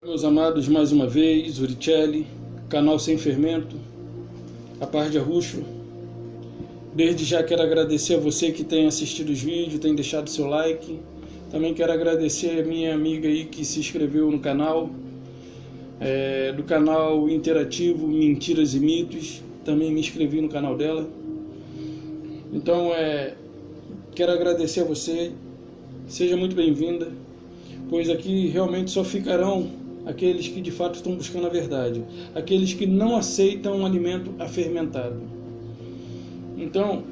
Meus amados, mais uma vez, Uricelli, canal Sem Fermento, a par de Arruxo. Desde já quero agradecer a você que tem assistido os vídeos, tem deixado seu like. Também quero agradecer a minha amiga aí que se inscreveu no canal, do canal interativo Mentiras e Mitos. Também me inscrevi no canal dela. Então, quero agradecer a você. Seja muito bem-vinda, pois aqui realmente só ficarão aqueles que de fato estão buscando a verdade, aqueles que não aceitam um alimento afermentado. Então,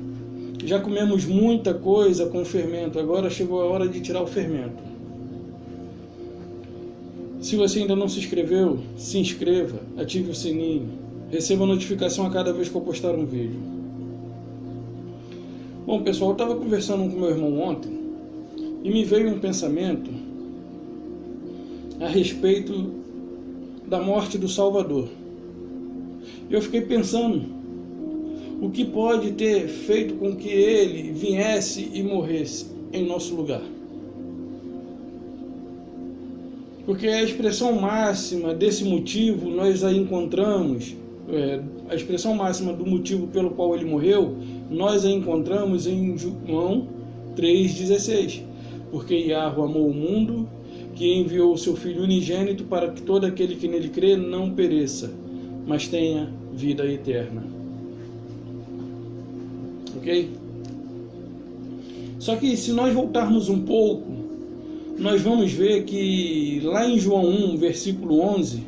já comemos muita coisa com fermento, agora chegou a hora de tirar o fermento. Se você ainda não se inscreveu, se inscreva, ative o sininho, receba a notificação a cada vez que eu postar um vídeo. Bom, pessoal, eu estava conversando com meu irmão ontem e me veio um pensamento a respeito da morte do Salvador. Eu fiquei pensando o que pode ter feito com que ele viesse e morresse em nosso lugar. Porque a expressão máxima desse motivo nós a encontramos, a expressão máxima do motivo pelo qual ele morreu, nós a encontramos em João 3,16. Porque Yahweh amou o mundo, que enviou o seu Filho unigênito para que todo aquele que nele crê não pereça, mas tenha vida eterna. Ok? Só que se nós voltarmos um pouco, nós vamos ver que lá em João 1, versículo 11,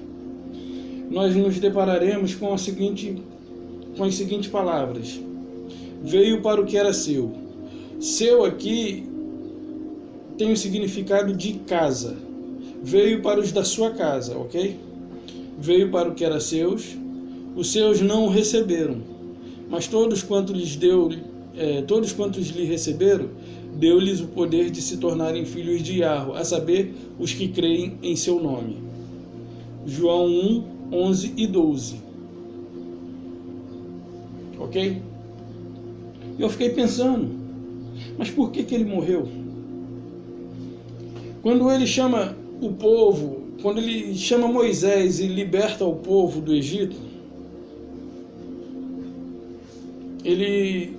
nós nos depararemos com as seguintes palavras. Veio para o que era seu. Seu aqui tem o significado de casa. Veio para os da sua casa, ok? Veio para o que era seus, os seus não o receberam, mas todos quantos lhe receberam, deu-lhes o poder de se tornarem filhos de Yahweh, a saber, os que creem em seu nome. João 1, 11 e 12. Ok? Eu fiquei pensando, mas por que ele morreu? Quando ele chama o povo, quando ele chama Moisés e liberta o povo do Egito, ele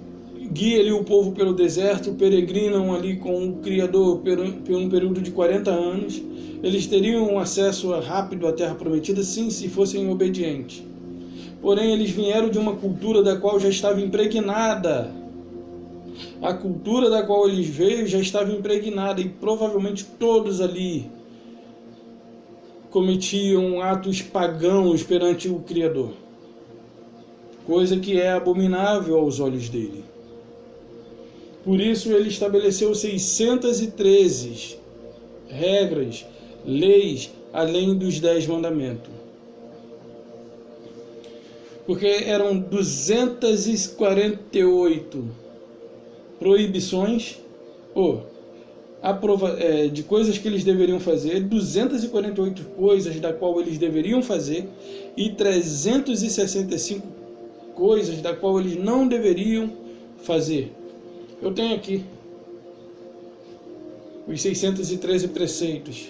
guia ali o povo pelo deserto, peregrinam ali com o Criador por um período de 40 anos. Eles teriam acesso rápido à Terra Prometida, sim, se fossem obedientes. Porém, eles vieram de uma cultura da qual já estava impregnada. A cultura da qual eles veio já estava impregnada e provavelmente todos ali cometiam atos pagãos perante o Criador, coisa que é abominável aos olhos dele. Por isso ele estabeleceu 613 regras, leis, além dos 10 mandamentos. Porque eram 248 proibições de coisas que eles deveriam fazer, 248 coisas da qual eles deveriam fazer e 365 coisas da qual eles não deveriam fazer. Eu tenho aqui os 613 preceitos.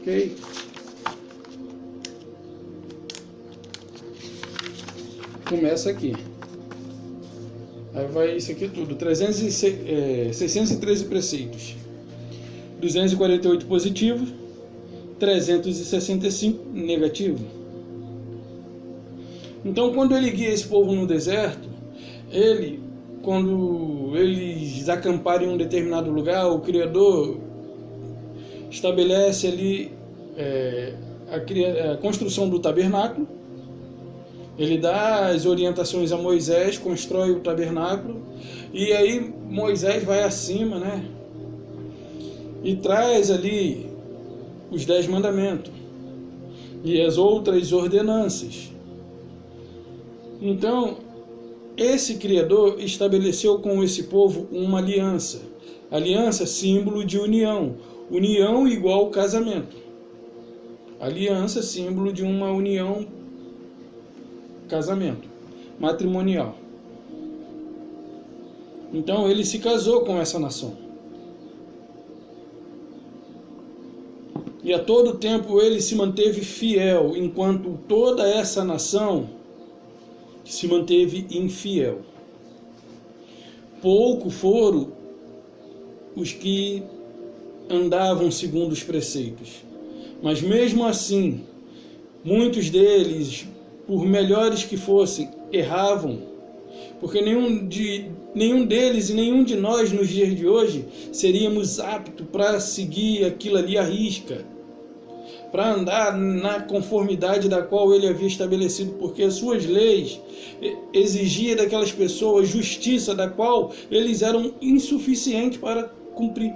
Ok? Começa aqui. Aí vai isso aqui tudo. 613 preceitos. 248 positivos. 365 negativos. Então, quando ele guia esse povo no deserto, quando eles acamparem em um determinado lugar, o Criador estabelece ali a construção do tabernáculo. Ele dá as orientações a Moisés, constrói o tabernáculo, e aí Moisés vai acima, né? E traz ali os 10 mandamentos e as outras ordenanças. Então, esse Criador estabeleceu com esse povo uma aliança. Aliança, símbolo de união. União igual casamento. Aliança, símbolo de uma união, casamento matrimonial. Então ele se casou com essa nação. E a todo tempo ele se manteve fiel, enquanto toda essa nação se manteve infiel. Pouco foram os que andavam segundo os preceitos. Mas mesmo assim, muitos deles, por melhores que fossem, erravam, porque nenhum deles e nenhum de nós nos dias de hoje seríamos aptos para seguir aquilo ali à risca, para andar na conformidade da qual ele havia estabelecido, porque as suas leis exigiam daquelas pessoas justiça da qual eles eram insuficientes para cumprir.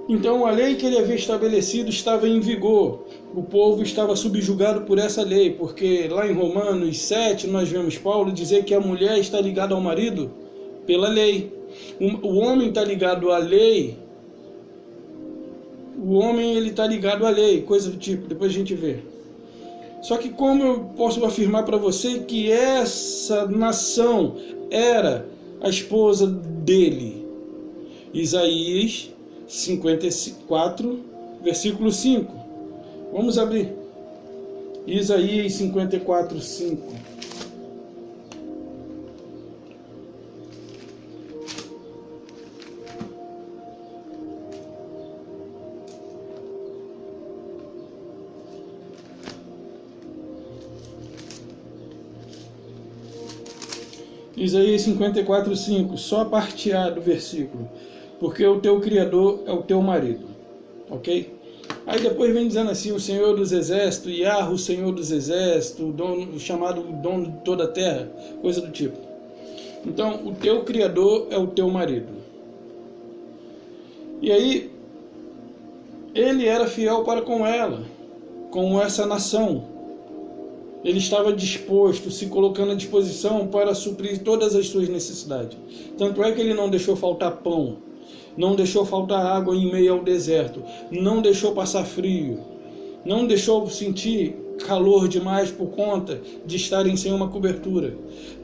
Então a lei que ele havia estabelecido estava em vigor. O povo estava subjugado por essa lei, porque lá em Romanos 7 nós vemos Paulo dizer que a mulher está ligada ao marido pela lei. O homem está ligado à lei. O homem ele está ligado à lei, coisa do tipo, depois a gente vê. Só que como eu posso afirmar para você que essa nação era a esposa dele? Isaías 54, versículo 5. Vamos abrir. Isaías 54, 5. Isaías 54, 5. Só a parte A do versículo. Porque o teu Criador é o teu marido. Ok? Aí depois vem dizendo assim, o Senhor dos Exércitos, Yahweh, o Senhor dos Exércitos, o chamado dono de toda a terra, coisa do tipo. Então, o teu Criador é o teu marido. E aí, ele era fiel para com ela, com essa nação. Ele estava disposto, se colocando à disposição para suprir todas as suas necessidades. Tanto é que ele não deixou faltar pão, não deixou faltar água em meio ao deserto, não deixou passar frio, não deixou sentir calor demais por conta de estarem sem uma cobertura.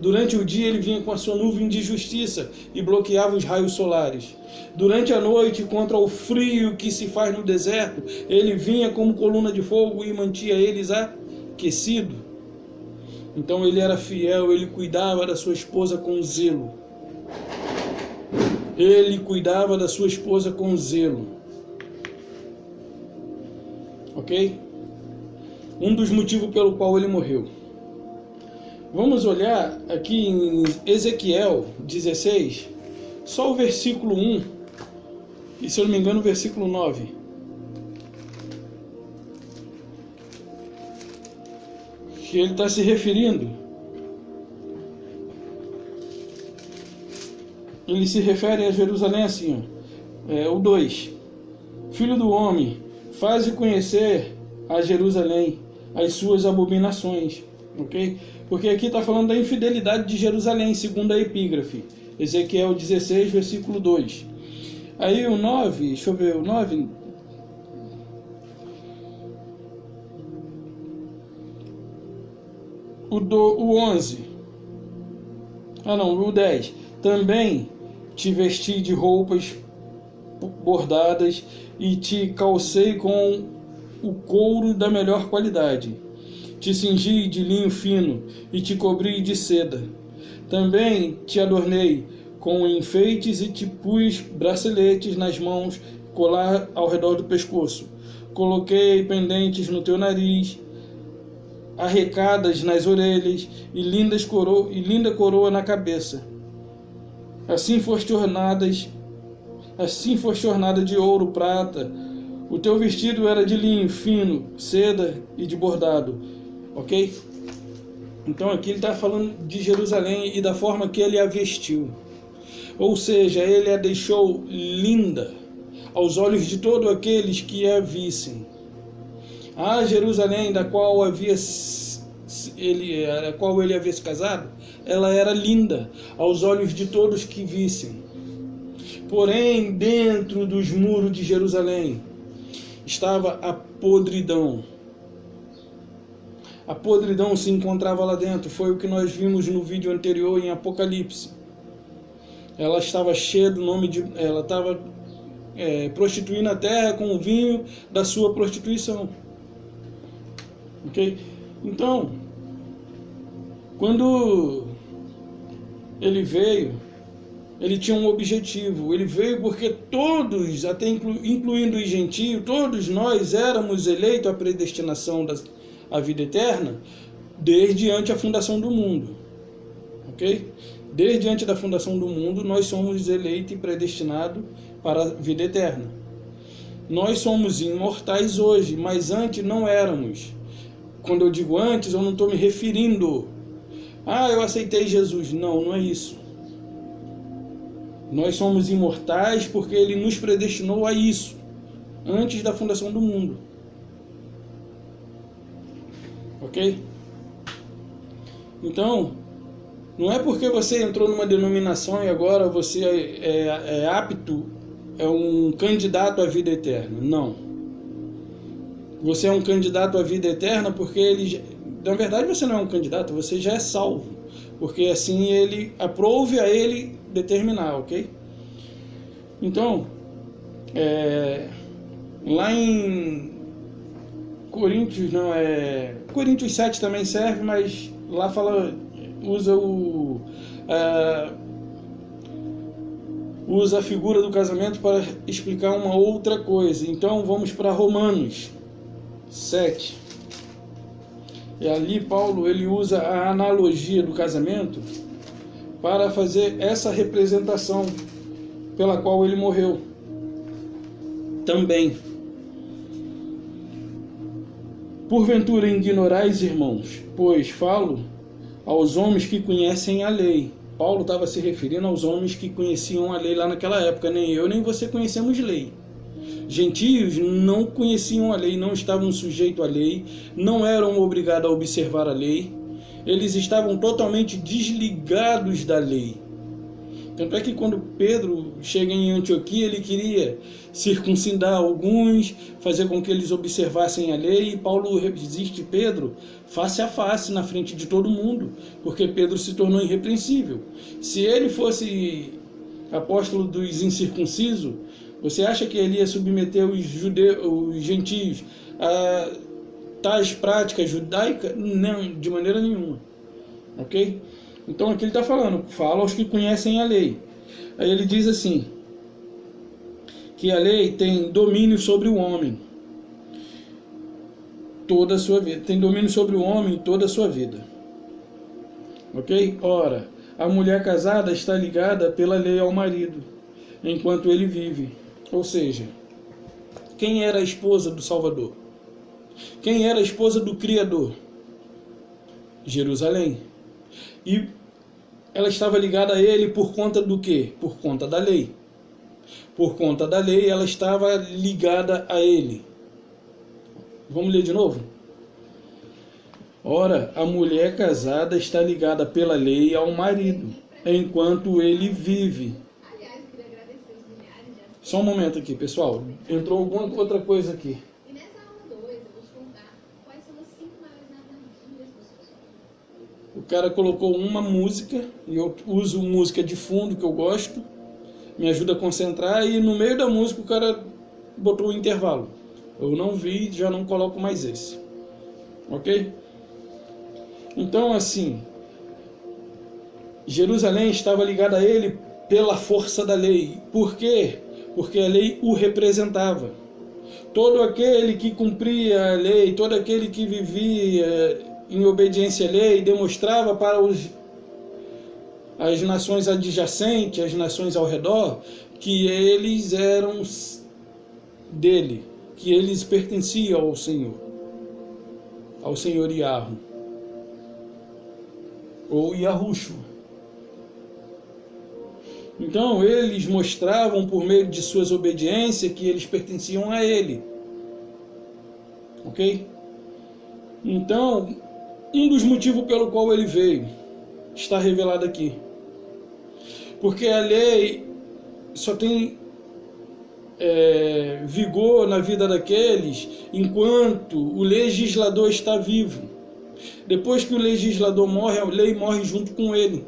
Durante o dia ele vinha com a sua nuvem de justiça e bloqueava os raios solares. Durante a noite, contra o frio que se faz no deserto, ele vinha como coluna de fogo e mantinha eles aquecidos. Então ele era fiel, ele cuidava da sua esposa com zelo. Ele cuidava da sua esposa com zelo. Ok? Um dos motivos pelo qual ele morreu. Vamos olhar aqui em Ezequiel 16, só o versículo 1, e se eu não me engano o versículo 9. Que ele está se referindo. Ele se refere a Jerusalém assim, ó, o 2. Filho do homem, faze conhecer a Jerusalém as suas abominações. Ok? Porque aqui está falando da infidelidade de Jerusalém, segundo a epígrafe. Ezequiel 16, versículo 2. Aí o 9, deixa eu ver, o 9... O 11. O 10. Também te vesti de roupas bordadas e te calcei com o couro da melhor qualidade. Te cingi de linho fino e te cobri de seda. Também te adornei com enfeites e te pus braceletes nas mãos, colar ao redor do pescoço. Coloquei pendentes no teu nariz, arrecadas nas orelhas e linda coroa na cabeça. Assim foste ornada de ouro, prata. O teu vestido era de linho fino, seda e de bordado. Ok? Então aqui ele está falando de Jerusalém e da forma que ele a vestiu. Ou seja, ele a deixou linda aos olhos de todos aqueles que a vissem. A Jerusalém da qual ele havia se casado, ela era linda aos olhos de todos que vissem. Porém, dentro dos muros de Jerusalém estava a podridão. A podridão se encontrava lá dentro. Foi o que nós vimos no vídeo anterior em Apocalipse. Ela estava cheia do nome de... Ela estava prostituindo a terra com o vinho da sua prostituição. Ok? Então, quando ele veio, ele tinha um objetivo. Ele veio porque todos, até incluindo os gentios, todos nós éramos eleitos à predestinação à vida eterna desde antes a fundação do mundo. Ok? Desde antes da fundação do mundo, nós somos eleitos e predestinados para a vida eterna. Nós somos imortais hoje, mas antes não éramos. Quando eu digo antes, eu não estou me referindo eu aceitei Jesus. Não, não é isso. Nós somos imortais porque Ele nos predestinou a isso, antes da fundação do mundo. Ok? Então, não é porque você entrou numa denominação e agora você é apto, é um candidato à vida eterna. Não. Você é um candidato à vida eterna porque na verdade você não é um candidato, você já é salvo. Porque assim Ele aprove a Ele determinar, ok? Então, lá em Coríntios, Coríntios 7 também serve, mas lá usa a figura do casamento para explicar uma outra coisa. Então vamos para Romanos 7. E ali Paulo ele usa a analogia do casamento para fazer essa representação pela qual ele morreu também. Porventura ignorais, irmãos, pois falo aos homens que conhecem a lei. Paulo estava se referindo aos homens que conheciam a lei lá naquela época. Nem eu nem você conhecemos lei. Gentios não conheciam a lei, não estavam sujeitos à lei, não eram obrigados a observar a lei. Eles estavam totalmente desligados da lei. Tanto é que quando Pedro chega em Antioquia, ele queria circuncidar alguns, fazer com que eles observassem a lei, e Paulo resiste Pedro face a face na frente de todo mundo, porque Pedro se tornou irrepreensível. Se ele fosse apóstolo dos incircuncisos, você acha que ele ia submeter os gentios a tais práticas judaicas? Não, de maneira nenhuma. Ok? Então aqui ele está falando, fala aos que conhecem a lei. Aí ele diz assim, que a lei tem domínio sobre o homem toda a sua vida. Tem domínio sobre o homem toda a sua vida. Ok? Ora, a mulher casada está ligada pela lei ao marido, enquanto ele vive. Ou seja, quem era a esposa do Salvador? Quem era a esposa do Criador? Jerusalém. E ela estava ligada a ele por conta do quê? Por conta da lei. Por conta da lei, ela estava ligada a ele. Vamos ler de novo? Ora, a mulher casada está ligada pela lei ao marido, enquanto ele vive. Só um momento aqui, pessoal. Entrou alguma outra coisa aqui. E nessa aula 2, eu vou te contar quais são as 5 maiores narrativas do social. O cara colocou uma música, e eu uso música de fundo que eu gosto, me ajuda a concentrar, e no meio da música o cara botou o intervalo. Eu não vi, já não coloco mais esse. Ok? Então, assim, Jerusalém estava ligada a ele pela força da lei. Por quê? Porque a lei o representava. Todo aquele que cumpria a lei, todo aquele que vivia em obediência à lei, demonstrava para as nações adjacentes, as nações ao redor, que eles eram dele, que eles pertenciam ao Senhor Yahweh, ou Yahushua. Então eles mostravam por meio de suas obediências que eles pertenciam a ele. Ok? Então, um dos motivos pelo qual ele veio está revelado aqui. Porque a lei só tem vigor na vida daqueles enquanto o legislador está vivo. Depois que o legislador morre, a lei morre junto com ele.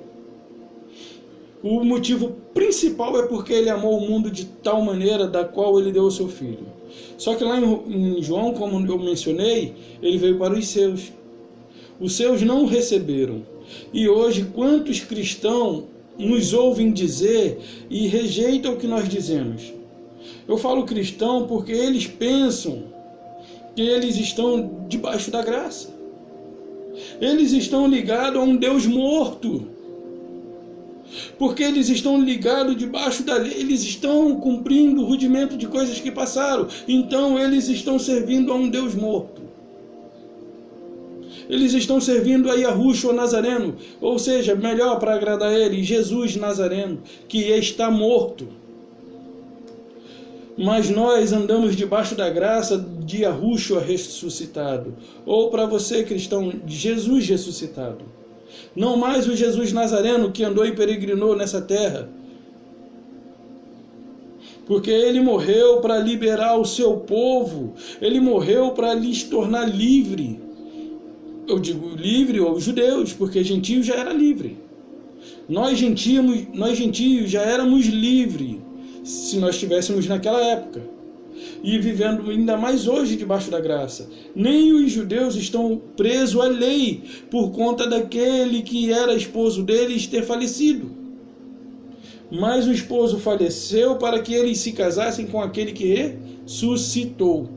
O motivo principal é porque ele amou o mundo de tal maneira da qual ele deu o seu filho. Só que lá em João, como eu mencionei, ele veio para os seus. Os seus não o receberam. E hoje, quantos cristãos nos ouvem dizer e rejeitam o que nós dizemos? Eu falo cristão porque eles pensam que eles estão debaixo da graça. Eles estão ligados a um Deus morto. Porque eles estão ligados debaixo da lei, eles estão cumprindo o rudimento de coisas que passaram. Então eles estão servindo a um Deus morto. Eles estão servindo a Yahushua Nazareno, ou seja, melhor para agradar ele, Jesus Nazareno, que está morto. Mas nós andamos debaixo da graça de Yahushua ressuscitado. Ou para você, cristão, Jesus ressuscitado. Não mais o Jesus Nazareno que andou e peregrinou nessa terra. Porque ele morreu para liberar o seu povo. Ele morreu para lhes tornar livre. Eu digo livre aos judeus, porque gentios já era livre. Nós gentios já éramos livres, se nós estivéssemos naquela época. E vivendo ainda mais hoje debaixo da graça. Nem os judeus estão presos à lei por conta daquele que era esposo deles ter falecido. Mas o esposo faleceu para que eles se casassem com aquele que ressuscitou.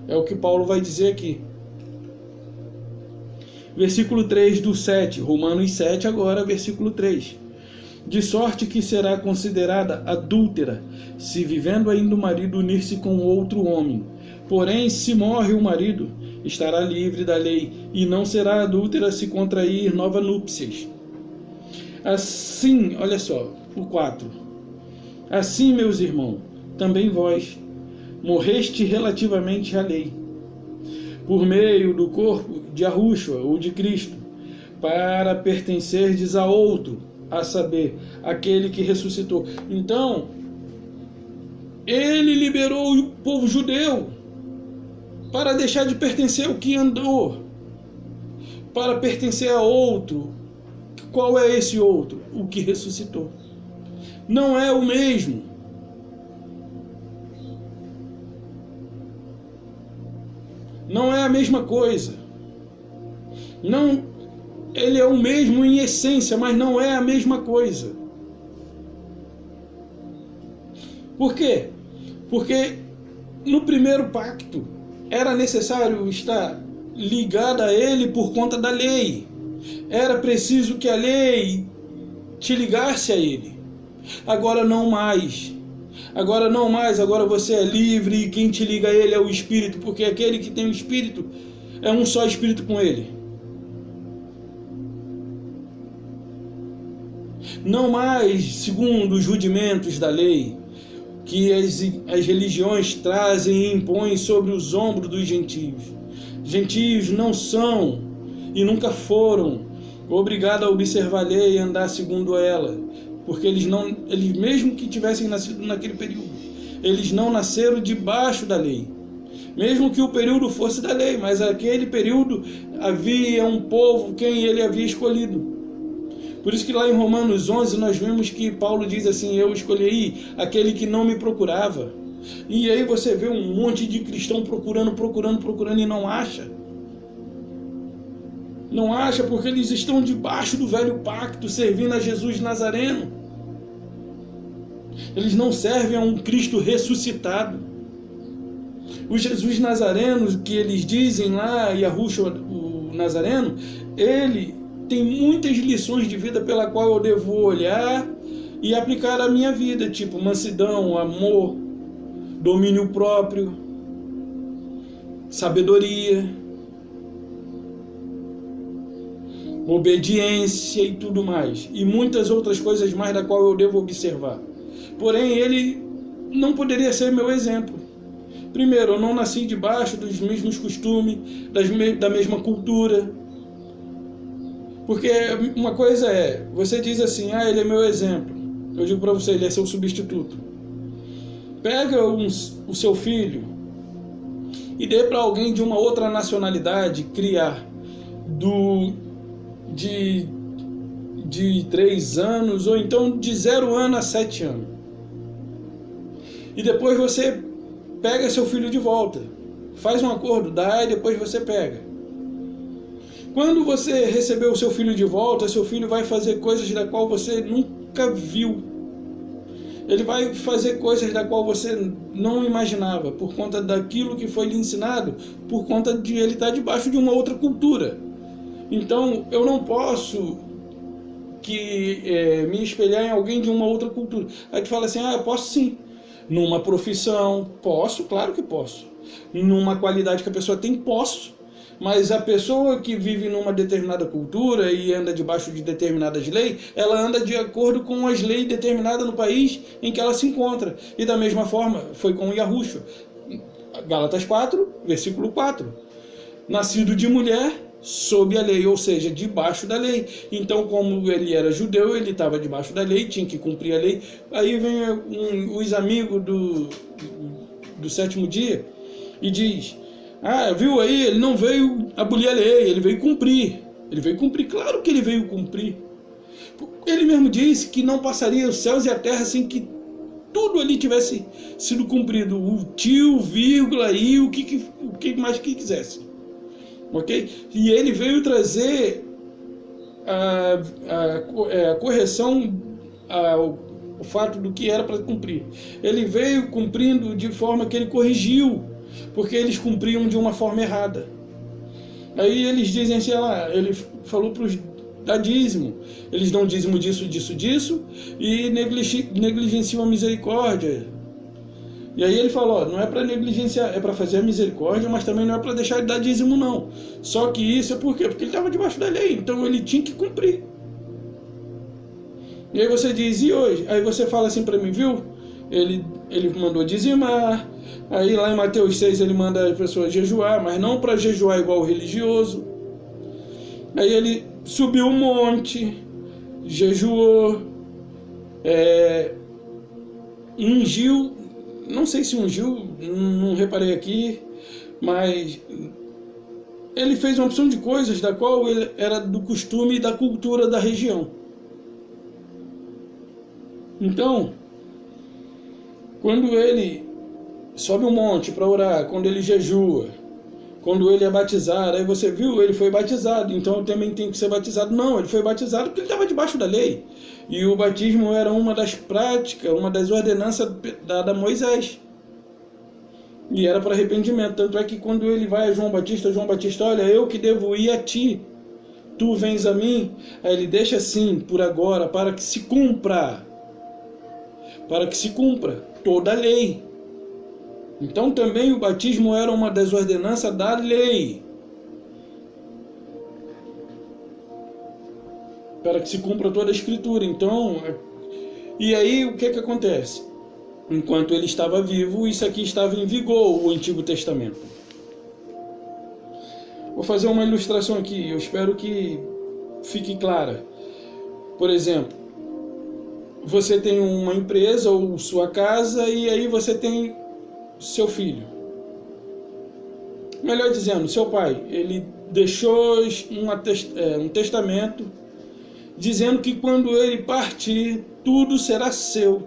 É o que Paulo vai dizer aqui. Versículo 3 do 7, Romanos 7 agora, versículo 3. De sorte que será considerada adúltera, se vivendo ainda o marido unir-se com outro homem. Porém, se morre o marido, estará livre da lei, e não será adúltera se contrair nova núpcias. Assim, olha só, o 4. Assim, meus irmãos, também vós, morreste relativamente à lei, por meio do corpo de Yahushua ou de Cristo, para pertencerdes a outro, a saber, aquele que ressuscitou. Então, ele liberou o povo judeu para deixar de pertencer ao que andou, para pertencer a outro. Qual é esse outro? O que ressuscitou. Não é o mesmo. Não é a mesma coisa. Não, ele é o mesmo em essência, mas não é a mesma coisa. Por quê? Porque no primeiro pacto era necessário estar ligado a ele por conta da lei. Era preciso que a lei te ligasse a ele. Agora não mais. Agora não mais, agora você é livre e quem te liga a ele é o Espírito, porque aquele que tem o Espírito é um só Espírito com ele. Não mais segundo os rudimentos da lei, que as religiões trazem e impõem sobre os ombros dos gentios. Gentios não são e nunca foram obrigados a observar a lei e andar segundo ela, porque eles mesmo que tivessem nascido naquele período, eles não nasceram debaixo da lei. Mesmo que o período fosse da lei, mas naquele período havia um povo quem ele havia escolhido. Por isso que lá em Romanos 11 nós vemos que Paulo diz assim: eu escolhi aquele que não me procurava. E aí você vê um monte de cristão procurando e não acha. Não acha porque eles estão debaixo do velho pacto, servindo a Jesus Nazareno. Eles não servem a um Cristo ressuscitado. O Jesus Nazareno que eles dizem lá, Yahushua o Nazareno, ele tem muitas lições de vida pela qual eu devo olhar e aplicar a minha vida, tipo mansidão, amor, domínio próprio, sabedoria, obediência e tudo mais, e muitas outras coisas mais da qual eu devo observar. Porém, ele não poderia ser meu exemplo. Primeiro, eu não nasci debaixo dos mesmos costumes, da mesma cultura. Porque uma coisa é, você diz assim: ah, ele é meu exemplo. Eu digo para você, ele é seu substituto. Pega o seu filho e dê para alguém de uma outra nacionalidade criar. de 3 anos, ou então de 0 ano a 7 anos. E depois você pega seu filho de volta, faz um acordo, dá, e depois você pega. Quando você receber o seu filho de volta, seu filho vai fazer coisas da qual você nunca viu. Ele vai fazer coisas da qual você não imaginava, por conta daquilo que foi lhe ensinado, por conta de ele estar debaixo de uma outra cultura. Então, eu não posso me espelhar em alguém de uma outra cultura. Aí tu fala assim, eu posso sim. Numa profissão, posso, claro que posso. Numa qualidade que a pessoa tem, posso. Mas a pessoa que vive numa determinada cultura e anda debaixo de determinadas leis, ela anda de acordo com as leis determinadas no país em que ela se encontra. E da mesma forma, foi com Yahushua. Gálatas 4, versículo 4. Nascido de mulher, sob a lei, ou seja, debaixo da lei. Então, como ele era judeu, ele estava debaixo da lei, tinha que cumprir a lei. Aí vem os amigos do sétimo dia e diz... viu aí, ele não veio abolir a lei, ele veio cumprir. Ele veio cumprir, claro que ele veio cumprir. Ele mesmo disse que não passaria os céus e a terra sem que tudo ali tivesse sido cumprido. O tio, vírgula, e o que mais que quisesse. Ok? E ele veio trazer a correção ao fato do que era para cumprir. Ele veio cumprindo de forma que ele corrigiu, porque eles cumpriam de uma forma errada. Aí eles dizem assim, ele falou para os dar dízimo, eles dão dízimo disso, e negligenciam a misericórdia. E aí ele falou, não é para negligenciar, é para fazer a misericórdia, mas também não é para deixar de dar dízimo não. Só que isso é por quê? Porque ele estava debaixo da lei, então ele tinha que cumprir. E aí você diz, e hoje? Aí você fala assim para mim, viu? Ele mandou dizimar. Aí lá em Mateus 6 ele manda as pessoas jejuar, mas não para jejuar igual o religioso. Aí ele subiu um monte, jejuou, ungiu, não sei se ungiu, não reparei aqui, mas ele fez uma opção de coisas da qual ele era do costume e da cultura da região. Então, quando ele sobe um monte para orar, quando ele jejua, quando ele é batizado, aí você viu, ele foi batizado, então eu também tenho que ser batizado. Não, ele foi batizado porque ele estava debaixo da lei. E o batismo era uma das práticas, uma das ordenanças dada a Moisés. E era para arrependimento. Tanto é que quando ele vai a João Batista, olha, eu que devo ir a ti, tu vens a mim. Aí ele deixa assim, por agora, para que se cumpra toda a lei. Então também o batismo era uma das ordenanças da lei, para que se cumpra toda a escritura. Então, e aí o que acontece? Enquanto ele estava vivo, isso aqui estava em vigor, o Antigo Testamento. Vou fazer uma ilustração aqui, eu espero que fique clara. Por exemplo, você tem uma empresa ou sua casa, e aí você tem seu filho. Melhor dizendo, seu pai, ele deixou um testamento dizendo que quando ele partir, tudo será seu.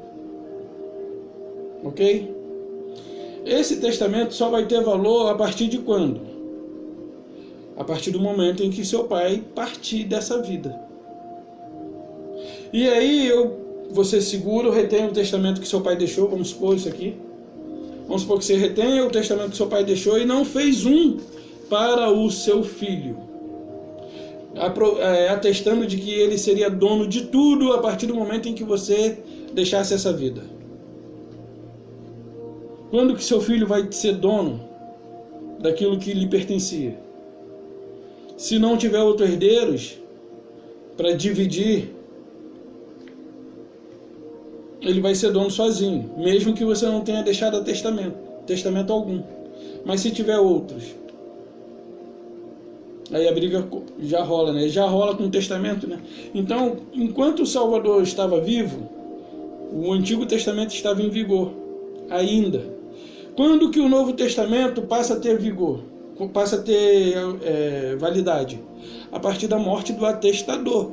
Ok? Esse testamento só vai ter valor a partir de quando? A partir do momento em que seu pai partir dessa vida. E aí você segura ou retém o testamento que seu pai deixou, vamos supor isso aqui. Vamos supor que você retenha o testamento que seu pai deixou e não fez um para o seu filho, atestando de que ele seria dono de tudo a partir do momento em que você deixasse essa vida. Quando que seu filho vai ser dono daquilo que lhe pertencia? Se não tiver outros herdeiros para dividir, ele vai ser dono sozinho, mesmo que você não tenha deixado testamento algum. Mas se tiver outros, aí a briga já rola, né? Já rola com o testamento, né? Então, enquanto o Salvador estava vivo, o Antigo Testamento estava em vigor ainda. Quando que o Novo Testamento passa a ter vigor? passa a ter validade? A partir da morte do atestador.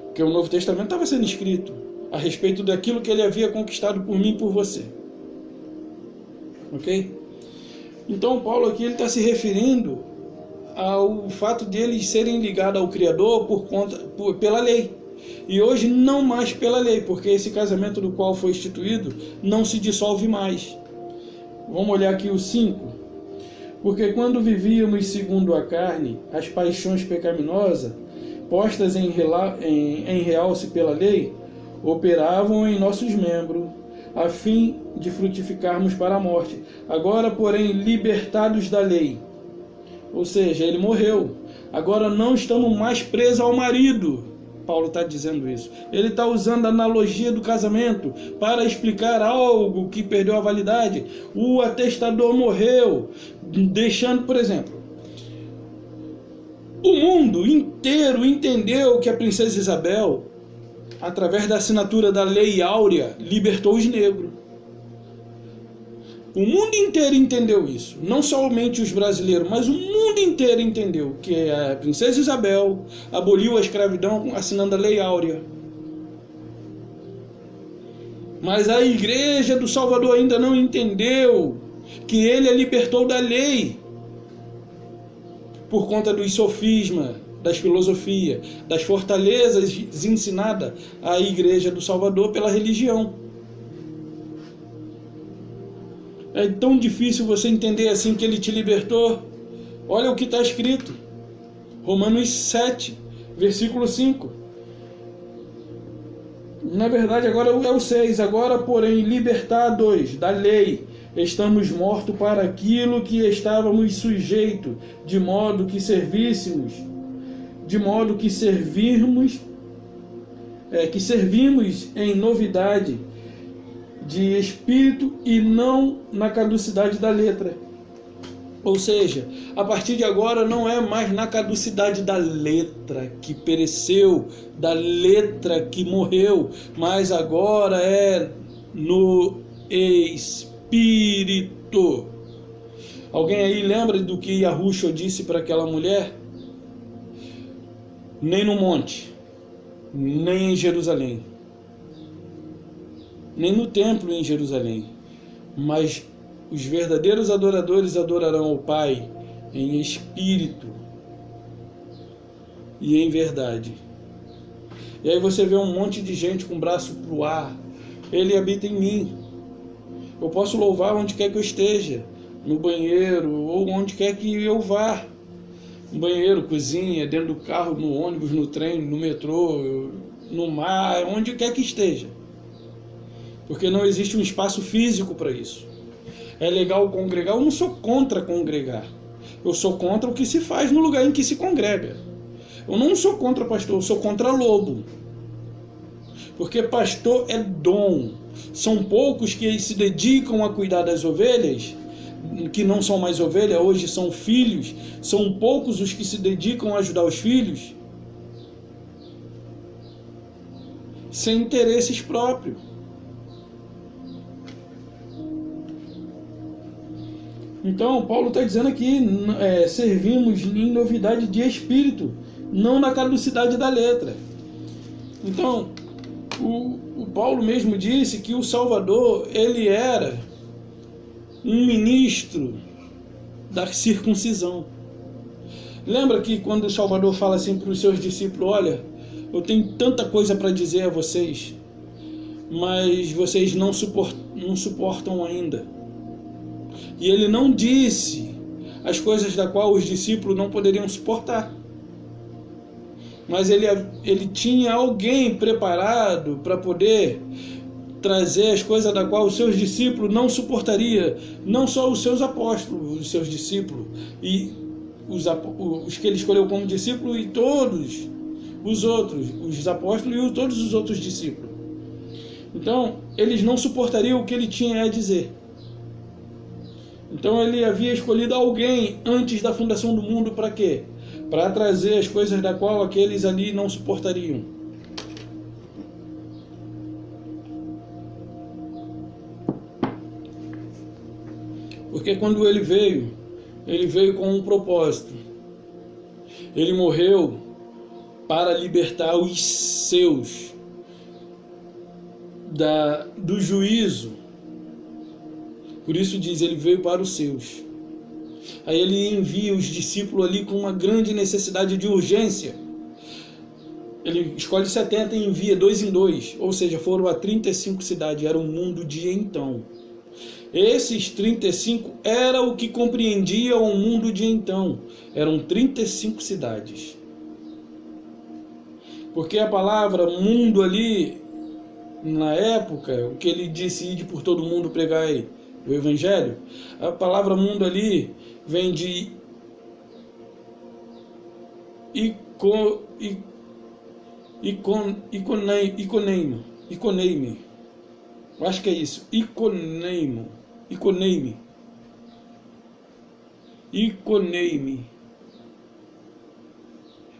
Porque o Novo Testamento estava sendo escrito a respeito daquilo que ele havia conquistado por mim e por você. Ok? Então Paulo aqui ele está se referindo ao fato de eles serem ligados ao Criador pela lei. E hoje não mais pela lei, porque esse casamento do qual foi instituído não se dissolve mais. Vamos olhar aqui o 5. Porque quando vivíamos segundo a carne, as paixões pecaminosas, postas em realce pela lei, operavam em nossos membros, a fim de frutificarmos para a morte. Agora, porém, libertados da lei, ou seja, ele morreu. Agora não estamos mais presos ao marido. Paulo está dizendo isso. Ele está usando a analogia do casamento para explicar algo que perdeu a validade. O atestador morreu, deixando, por exemplo, o mundo inteiro entendeu que a princesa Isabel, através da assinatura da Lei Áurea, libertou os negros. O mundo inteiro entendeu isso. Não somente os brasileiros, mas o mundo inteiro entendeu que a princesa Isabel aboliu a escravidão assinando a Lei Áurea. Mas a igreja do Salvador ainda não entendeu que ele a libertou da lei por conta dos sofismas, das filosofias, das fortalezas ensinadas à igreja do Salvador pela religião. É tão difícil você entender assim que ele te libertou. Olha o que está escrito. Romanos 7, versículo 5. Na verdade, agora é o 6. Agora, porém, libertados da lei, estamos mortos para aquilo que estávamos sujeitos, de modo que servimos em novidade de espírito e não na caducidade da letra. Ou seja, a partir de agora não é mais na caducidade da letra que pereceu, da letra que morreu, mas agora é no espírito. Alguém aí lembra do que Yahushua disse para aquela mulher? Nem no monte, nem em Jerusalém, nem no templo em Jerusalém, mas os verdadeiros adoradores adorarão ao Pai em espírito e em verdade. E aí você vê um monte de gente com o braço pro ar. Ele habita em mim. Eu posso louvar onde quer que eu esteja, no banheiro ou onde quer que eu vá. No banheiro, cozinha, dentro do carro, no ônibus, no trem, no metrô, no mar, onde quer que esteja. Porque não existe um espaço físico para isso. É legal congregar, eu não sou contra congregar. Eu sou contra o que se faz no lugar em que se congrega. Eu não sou contra pastor, eu sou contra lobo. Porque pastor é dom. São poucos que se dedicam a cuidar das ovelhas, que não são mais ovelhas, hoje são filhos. São poucos os que se dedicam a ajudar os filhos, sem interesses próprios. Então, Paulo está dizendo aqui, servimos em novidade de espírito, não na caducidade da letra. Então, o Paulo mesmo disse que o Salvador, ele era um ministro da circuncisão. Lembra que quando o Salvador fala assim para os seus discípulos, olha, eu tenho tanta coisa para dizer a vocês, mas vocês não suportam ainda. E ele não disse as coisas da qual os discípulos não poderiam suportar. Mas ele tinha alguém preparado para poder trazer as coisas da qual os seus discípulos não suportariam. Não só os seus apóstolos, os seus discípulos, e os que ele escolheu como discípulos, e todos os outros, os apóstolos e todos os outros discípulos. Então, eles não suportariam o que ele tinha a dizer. Então ele havia escolhido alguém antes da fundação do mundo para quê? Para trazer as coisas da qual aqueles ali não suportariam. Porque quando ele veio, ele veio com um propósito. Ele morreu para libertar os seus do juízo. Por isso diz, ele veio para os seus. Aí ele envia os discípulos ali com uma grande necessidade de urgência. Ele escolhe 70 e envia 2 em 2, ou seja, foram a 35 cidades, era o mundo de então. Esses 35 era o que compreendia o mundo de então, eram 35 cidades. Porque a palavra mundo ali, na época, o que ele disse, ide por todo mundo pregar o evangelho, a palavra mundo ali vem de iconeime. Eu acho que é isso. Iconeime.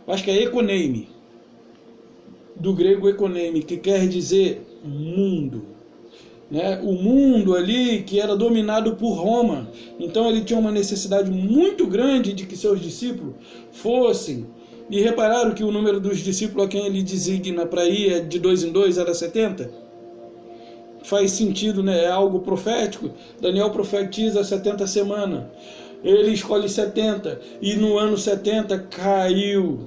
Eu acho que é econeime. Do grego econeime, que quer dizer mundo. Né? O mundo ali que era dominado por Roma. Então ele tinha uma necessidade muito grande de que seus discípulos fossem. E repararam que o número dos discípulos a quem ele designa para ir de 2 em 2 era 70? Faz sentido, né? É algo profético. Daniel profetiza 70 semanas. Ele escolhe 70. E no ano 70 caiu.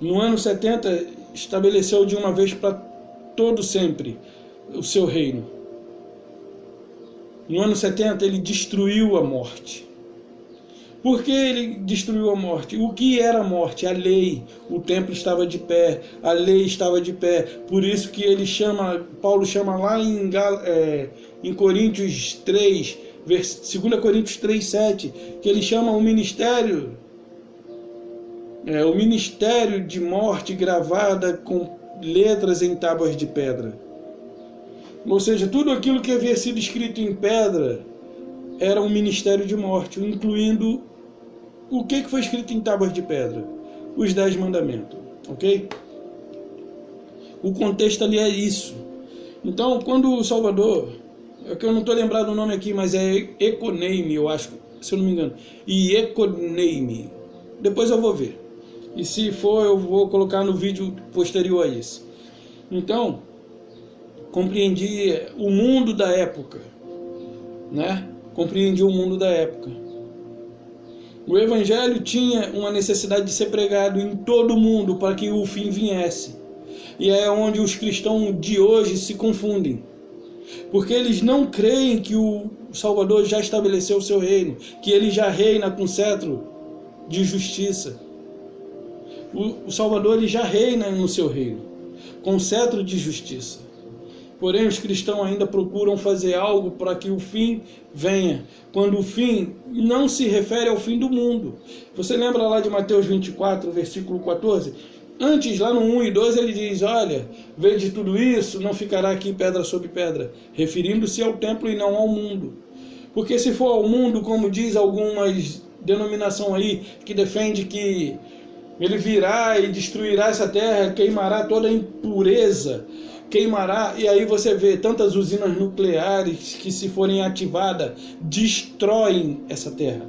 No ano 70 estabeleceu de uma vez para todo sempre o seu reino. No ano 70 ele destruiu a morte. Por que ele destruiu a morte? O que era a morte? A lei. O templo estava de pé, a lei estava de pé. Por isso que ele Paulo chama lá em Coríntios 3, 2 Coríntios 3, 7, que ele chama o ministério de morte gravada com letras em tábuas de pedra. Ou seja, tudo aquilo que havia sido escrito em pedra era um ministério de morte, incluindo o que foi escrito em tábuas de pedra? Os 10 mandamentos, ok? O contexto ali é isso. Então, quando o Salvador, é que eu não estou lembrado o nome aqui, mas é econeime, eu acho, se eu não me engano, e econeime, depois eu vou ver. E se for, eu vou colocar no vídeo posterior a isso. Então, compreendi o mundo da época, né? Compreendi o mundo da época. O evangelho tinha uma necessidade de ser pregado em todo o mundo para que o fim viesse. E é onde os cristãos de hoje se confundem. Porque eles não creem que o Salvador já estabeleceu o seu reino, que ele já reina com cetro de justiça. O Salvador ele já reina no seu reino, com cetro de justiça. Porém, os cristãos ainda procuram fazer algo para que o fim venha, quando o fim não se refere ao fim do mundo. Você lembra lá de Mateus 24, versículo 14? Antes, lá no 1 e 2, ele diz, olha, vede tudo isso, não ficará aqui pedra sobre pedra, referindo-se ao templo e não ao mundo. Porque se for ao mundo, como diz algumas denominações aí, que defende que ele virá e destruirá essa terra, queimará toda a impureza, queimará, e aí você vê tantas usinas nucleares que, se forem ativadas, destroem essa terra.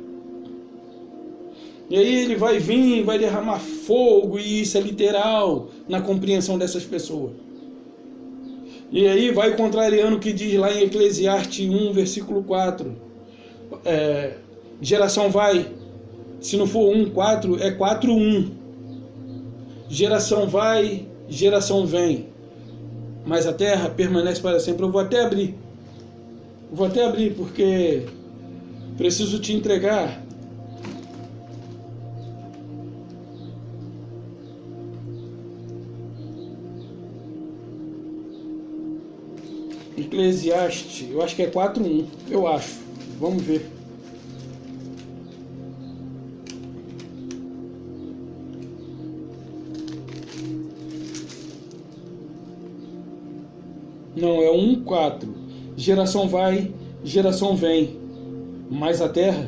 E aí ele vai vir, vai derramar fogo, e isso é literal na compreensão dessas pessoas. E aí vai contrariando o que diz lá em Eclesiastes 1, versículo 4. Geração vai, se não for 1, 4, é 4, 1. Geração vai, geração vem, mas a terra permanece para sempre. Eu vou até abrir porque preciso te entregar Eclesiastes, eu acho que é 4:1, eu acho, vamos ver. Não, é 1:4. Geração vai, geração vem, mas a terra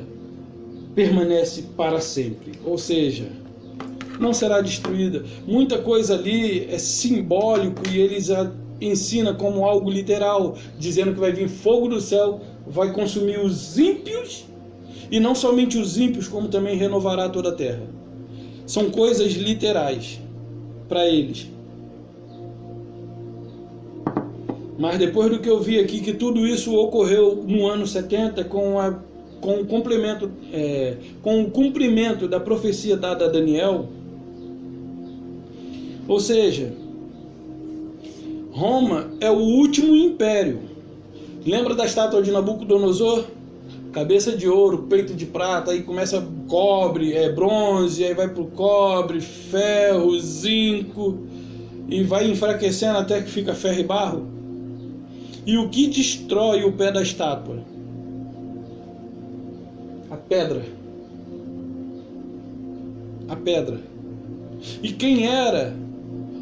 permanece para sempre. Ou seja, não será destruída. Muita coisa ali é simbólico e eles ensinam como algo literal, dizendo que vai vir fogo do céu, vai consumir os ímpios E não somente os ímpios, como também renovará toda a terra. São coisas literais para eles. Mas depois do que eu vi aqui, que tudo isso ocorreu no ano 70 com o cumprimento da profecia dada a Daniel, ou seja, Roma é o último império. Lembra da estátua de Nabucodonosor? Cabeça de ouro, peito de prata, aí começa cobre, bronze, aí vai pro cobre, ferro, zinco, e vai enfraquecendo até que fica ferro e barro. E o que destrói o pé da estátua? A pedra. A pedra. E quem era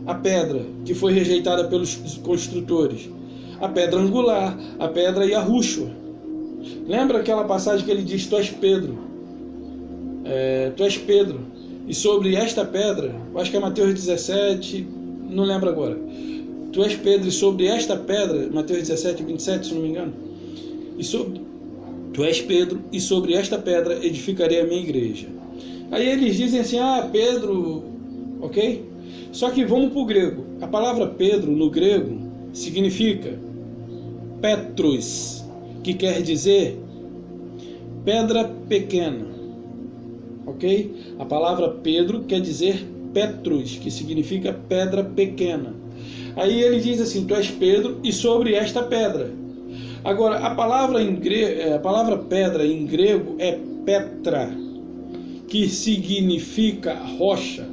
a pedra que foi rejeitada pelos construtores? A pedra angular, a pedra Yahushua. Lembra aquela passagem que ele diz: Tu és Pedro, tu és Pedro, e sobre esta pedra, eu acho que é Mateus 17, não lembro agora. Tu és Pedro, e sobre esta pedra, Mateus 17, 27, se não me engano, tu és Pedro, e sobre esta pedra edificarei a minha igreja. Aí eles dizem assim: Pedro, ok? Só que vamos para o grego. A palavra Pedro no grego significa Petros, que quer dizer pedra pequena, ok? A palavra Pedro quer dizer Petros, que significa pedra pequena. Aí ele diz assim: Tu és Pedro, e sobre esta pedra. Agora, a palavra pedra em grego é Petra, que significa rocha.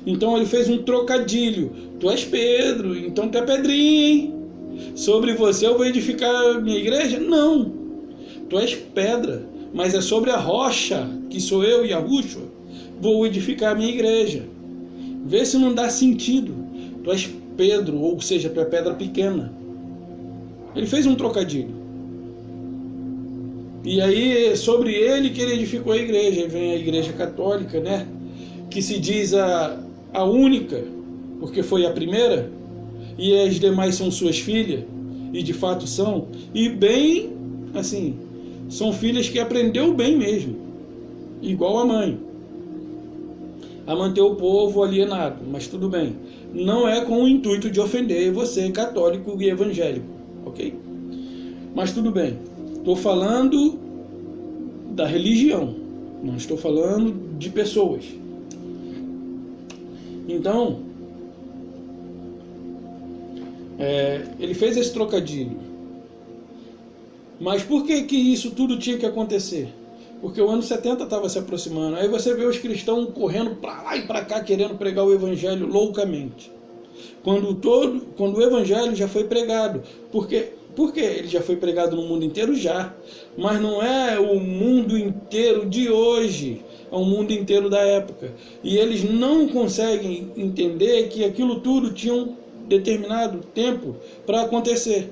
Então ele fez um trocadilho: Tu és Pedro, então tu é pedrinha, hein? Sobre você eu vou edificar a minha igreja? Não. Tu és pedra, mas é sobre a rocha, que sou eu, Yahushua, vou edificar a minha igreja. Vê se não dá sentido. Tu és Pedro, ou seja, tu é pedra pequena. Ele fez um trocadilho. E aí, sobre ele que ele edificou a igreja. Aí vem a igreja católica, né? Que se diz a única, porque foi a primeira, e as demais são suas filhas, e de fato são, e bem, assim, são filhas que aprendeu bem mesmo, igual a mãe, a manter o povo alienado, mas tudo bem. Não é com o intuito de ofender você, católico e evangélico, ok? Mas tudo bem. Estou falando da religião, não estou falando de pessoas. Então, ele fez esse trocadilho. Mas por que isso tudo tinha que acontecer? Porque o ano 70 estava se aproximando. Aí você vê os cristãos correndo para lá e para cá, querendo pregar o evangelho loucamente. Quando o evangelho já foi pregado. Por quê? Porque ele já foi pregado no mundo inteiro já. Mas não é o mundo inteiro de hoje. É o mundo inteiro da época. E eles não conseguem entender que aquilo tudo tinha um determinado tempo para acontecer.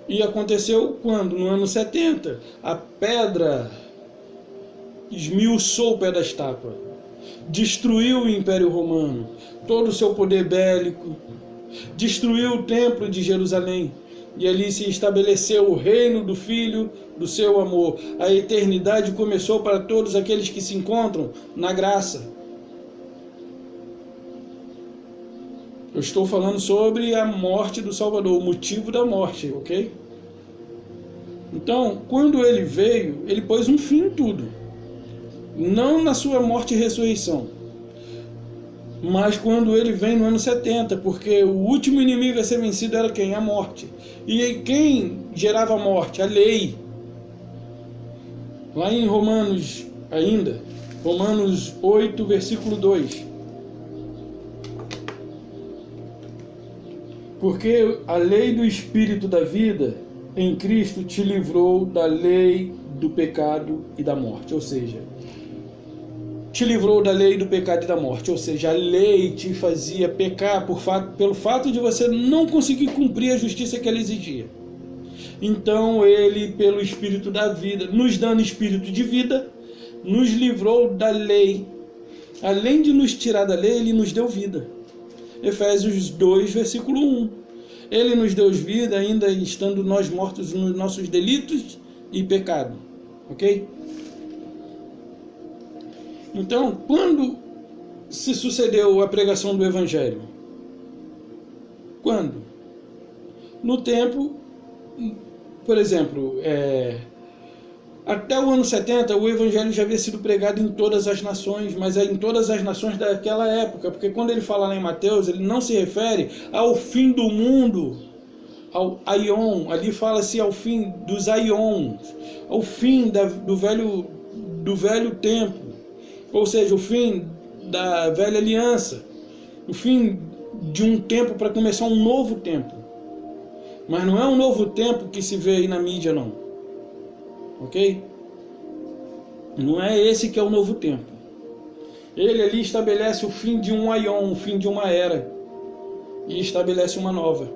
E aconteceu quando? No ano 70. A pedra esmiuçou o pé da estátua. Destruiu o Império Romano. Todo o seu poder bélico. Destruiu o Templo de Jerusalém. E ali se estabeleceu o reino do Filho do seu amor. A eternidade começou para todos aqueles que se encontram na graça. Eu estou falando sobre a morte do Salvador, o motivo da morte, ok? Então, quando ele veio, ele pôs um fim em tudo. Não na sua morte e ressurreição, mas quando ele vem no ano 70, porque o último inimigo a ser vencido era quem? A morte. E quem gerava a morte? A lei. Lá em Romanos ainda, Romanos 8, versículo 2. Porque a lei do Espírito da vida em Cristo te livrou da lei do pecado e da morte. Ou seja, te livrou da lei do pecado e da morte. Ou seja, a lei te fazia pecar pelo fato de você não conseguir cumprir a justiça que ela exigia. Então ele, pelo Espírito da vida, nos dando espírito de vida, nos livrou da lei. Além de nos tirar da lei, ele nos deu vida. Efésios 2, versículo 1. Ele nos deu vida ainda estando nós mortos nos nossos delitos e pecado. Ok? Então, quando se sucedeu a pregação do Evangelho? Quando? No tempo, por exemplo, até o ano 70, o Evangelho já havia sido pregado em todas as nações, mas é em todas as nações daquela época, porque quando ele fala lá em Mateus, ele não se refere ao fim do mundo, ao aion, ali fala-se ao fim dos aions, ao fim do velho tempo, ou seja, o fim da velha aliança, o fim de um tempo para começar um novo tempo. Mas não é um novo tempo que se vê aí na mídia, não. Ok? Não é esse que é o novo tempo. Ele ali estabelece o fim de um aion, o fim de uma era, e estabelece uma nova.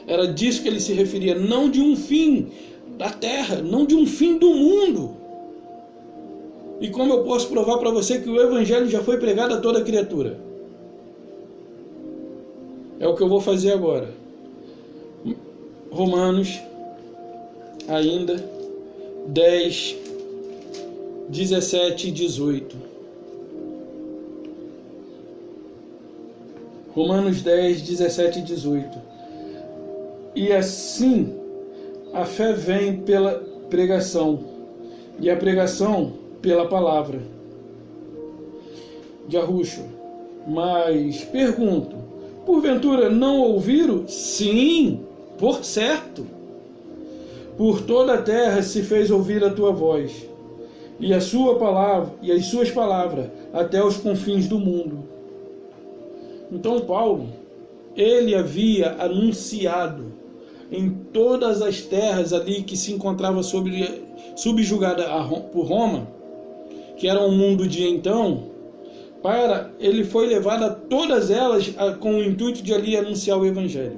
Era disso que ele se referia, não de um fim da terra, não de um fim do mundo. E como eu posso provar para você que o Evangelho já foi pregado a toda criatura? É o que eu vou fazer agora. Romanos, ainda, 10, 17 e 18. Romanos 10, 17 e 18. E assim, a fé vem pela pregação, e a pregação pela palavra. De Arrucho. Mas pergunto, porventura não ouviram? Sim, por certo. Por toda a terra se fez ouvir a tua voz, e a sua palavra, e as suas palavras, até os confins do mundo. Então Paulo, ele havia anunciado em todas as terras ali que se encontrava subjugada por Roma, que era um mundo de então, ele foi levado a todas elas com o intuito de ali anunciar o Evangelho.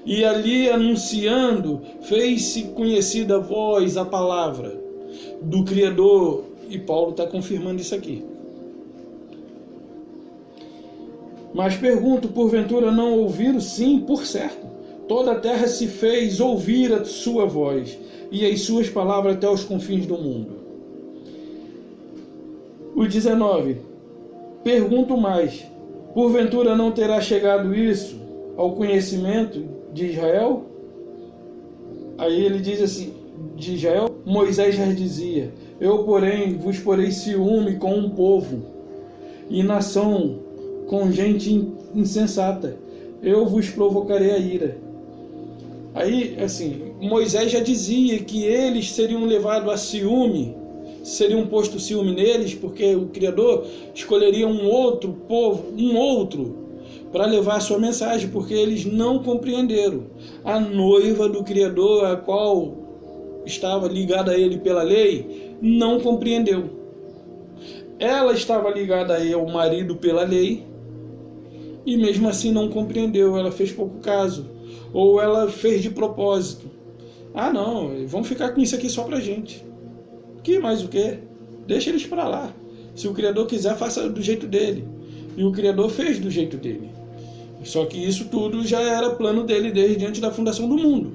E ali anunciando, fez-se conhecida a voz, a palavra do Criador, e Paulo está confirmando isso aqui. Mas pergunto, porventura não ouviram? Sim, por certo. Toda a terra se fez ouvir a sua voz, e as suas palavras até os confins do mundo. O 19. Pergunto mais, porventura não terá chegado isso ao conhecimento de Israel? Aí ele diz assim, de Israel, Moisés já dizia, eu porém vos porei ciúme com um povo, e nação com gente insensata, eu vos provocarei a ira. Aí, assim, Moisés já dizia que eles seriam levados a ciúme, seriam posto ciúme neles, porque o Criador escolheria um outro povo, para levar a sua mensagem, porque eles não compreenderam. A noiva do Criador, a qual estava ligada a ele pela lei, não compreendeu. Ela estava ligada a ele, ao marido, pela lei, e mesmo assim não compreendeu, ela fez pouco caso, ou ela fez de propósito. Ah não, vamos ficar com isso aqui só pra gente. Que mais o quê? Deixa eles para lá. Se o Criador quiser, faça do jeito dele. E o Criador fez do jeito dele. Só que isso tudo já era plano dele desde antes da fundação do mundo.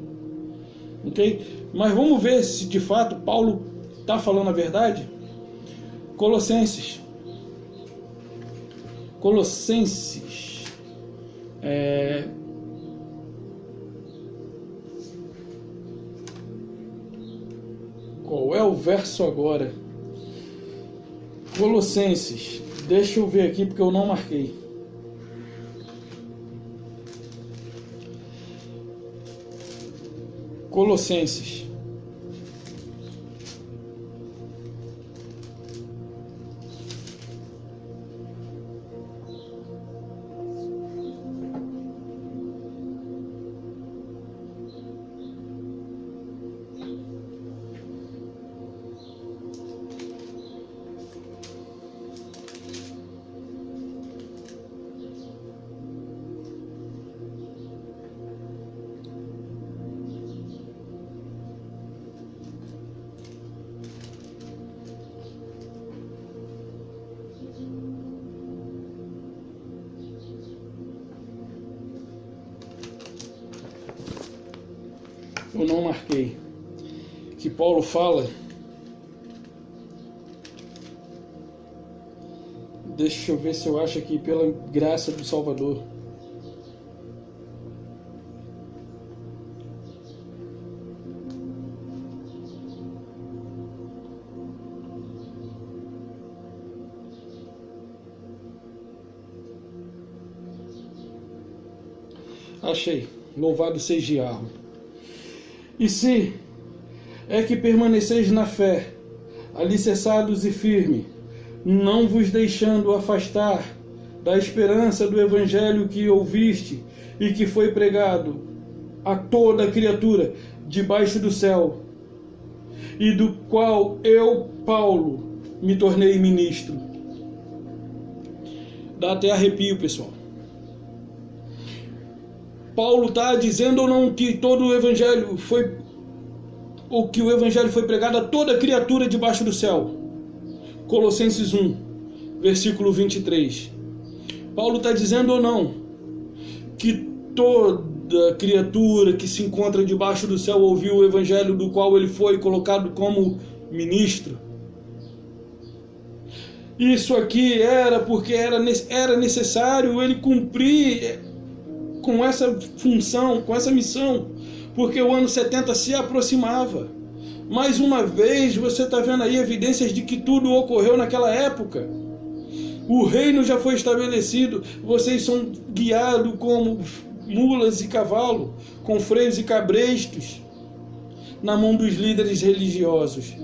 Ok? Mas vamos ver se de fato Paulo está falando a verdade. Colossenses. Qual é o verso agora? Colossenses. Deixa eu ver aqui porque eu não marquei. Colossenses. Eu não marquei. que Paulo fala. Deixa eu ver se eu acho aqui, pela graça do Salvador. Achei. Louvado seja Yahweh. E se é que permaneceis na fé, alicerçados e firmes, não vos deixando afastar da esperança do evangelho que ouviste e que foi pregado a toda criatura debaixo do céu, e do qual eu, Paulo, me tornei ministro. Dá até arrepio, pessoal. Paulo está dizendo ou não que todo o evangelho foi, ou que o evangelho foi pregado a toda criatura debaixo do céu? Colossenses 1, versículo 23. Paulo está dizendo ou não que toda criatura que se encontra debaixo do céu ouviu o evangelho do qual ele foi colocado como ministro? Isso aqui era porque era necessário ele cumprir com essa função, com essa missão, porque o ano 70 se aproximava. Mais uma vez, você está vendo aí evidências de que tudo ocorreu naquela época. O reino já foi estabelecido, vocês são guiados como mulas e cavalos, com freios e cabrestos, na mão dos líderes religiosos.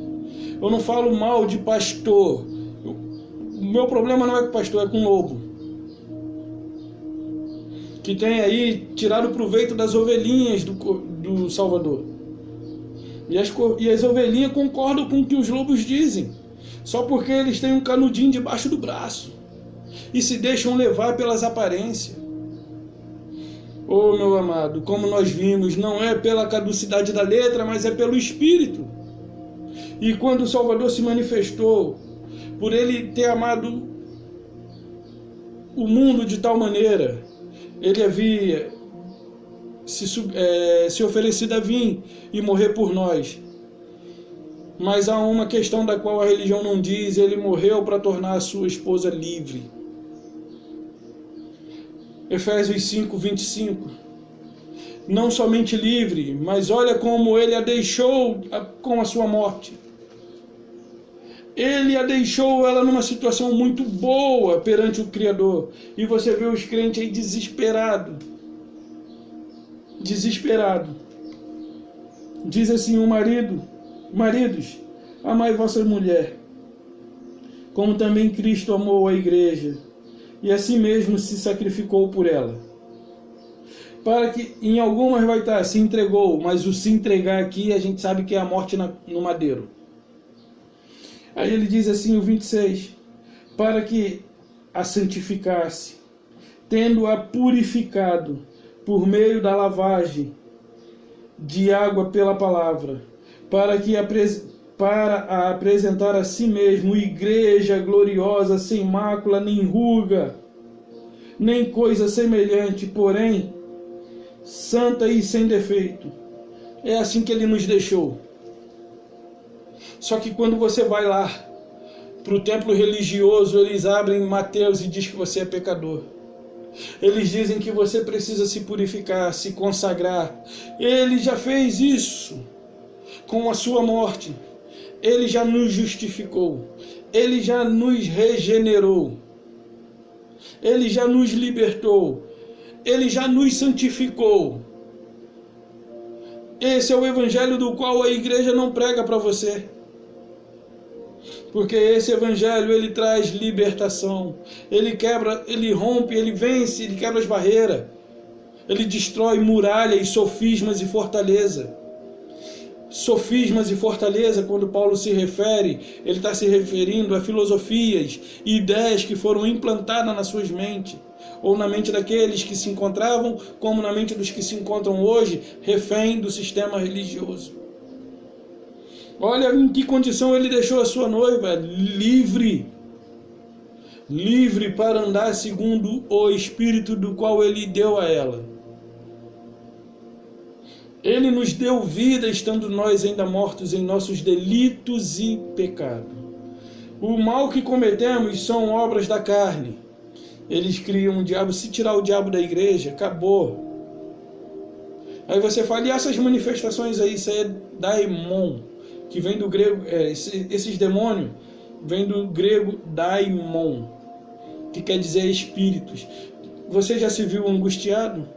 Eu não falo mal de pastor. O meu problema não é com pastor, é com lobo, que tem aí tirado proveito das ovelhinhas do Salvador. E as ovelhinhas concordam com o que os lobos dizem, só porque eles têm um canudinho debaixo do braço e se deixam levar pelas aparências. Oh, meu amado, como nós vimos, não é pela caducidade da letra, mas é pelo Espírito. E quando o Salvador se manifestou, por ele ter amado o mundo de tal maneira, ele havia se oferecido a vir e morrer por nós. Mas há uma questão da qual a religião não diz: ele morreu para tornar a sua esposa livre. Efésios 5, 25. Não somente livre, mas olha como ele a deixou com a sua morte. Ele a deixou ela numa situação muito boa perante o Criador. E você vê os crentes aí desesperados. Diz assim o marido: maridos, amai vossa mulher, como também Cristo amou a igreja, e assim mesmo se sacrificou por ela. Para que, em algumas vai estar, se entregou, mas o se entregar aqui a gente sabe que é a morte no madeiro. Aí ele diz assim, o 26, para que a santificasse, tendo-a purificado por meio da lavagem de água pela palavra, para a apresentar a si mesmo igreja gloriosa, sem mácula, nem ruga, nem coisa semelhante, porém santa e sem defeito. É assim que ele nos deixou. Só que quando você vai lá para o templo religioso, eles abrem Mateus e diz que você é pecador. Eles dizem que você precisa se purificar, se consagrar. Ele já fez isso com a sua morte. Ele já nos justificou. Ele já nos regenerou. Ele já nos libertou. Ele já nos santificou. Esse é o evangelho do qual a igreja não prega para você. Porque esse evangelho, ele traz libertação. Ele quebra, ele rompe, ele vence, ele quebra as barreiras. Ele destrói muralhas, sofismas e fortaleza. Sofismas e fortaleza, quando Paulo se refere, ele está se referindo a filosofias e ideias que foram implantadas nas suas mentes, ou na mente daqueles que se encontravam, como na mente dos que se encontram hoje, refém do sistema religioso. Olha em que condição ele deixou a sua noiva: livre. Livre para andar segundo o Espírito do qual ele deu a ela. Ele nos deu vida estando nós ainda mortos em nossos delitos e pecado. O mal que cometemos são obras da carne. Eles criam um diabo. Se tirar o diabo da igreja, acabou. Aí você fala, e essas manifestações aí, isso aí é daimon, que vem do grego, esses demônios, vem do grego daimon, que quer dizer espíritos. Você já se viu angustiado?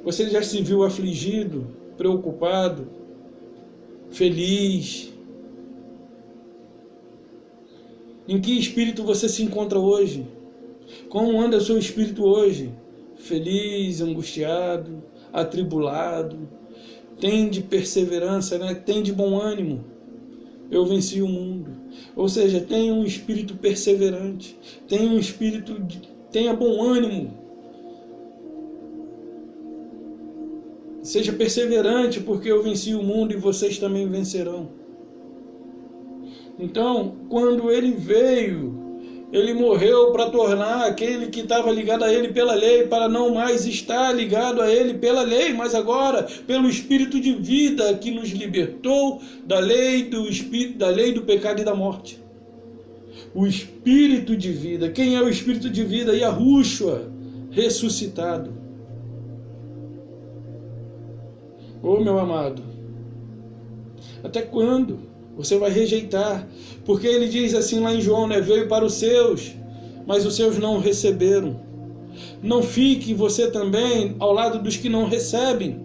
Você já se viu afligido, preocupado, feliz? Em que espírito você se encontra hoje? Como anda o seu espírito hoje? Feliz, angustiado, atribulado? Tem de perseverança, né? Tem de bom ânimo? Eu venci o mundo. Ou seja, tenha um espírito perseverante, tenha um espírito, tenha bom ânimo. Seja perseverante, porque eu venci o mundo e vocês também vencerão. Então, quando ele veio, ele morreu para tornar aquele que estava ligado a ele pela lei, para não mais estar ligado a ele pela lei, mas agora pelo Espírito de vida que nos libertou da lei do pecado e da morte. O Espírito de vida. Quem é o Espírito de vida? Yahushua, ressuscitado. Ô meu amado, até quando você vai rejeitar? Porque ele diz assim lá em João, né? Veio para os seus, mas os seus não receberam. Não fique você também ao lado dos que não recebem.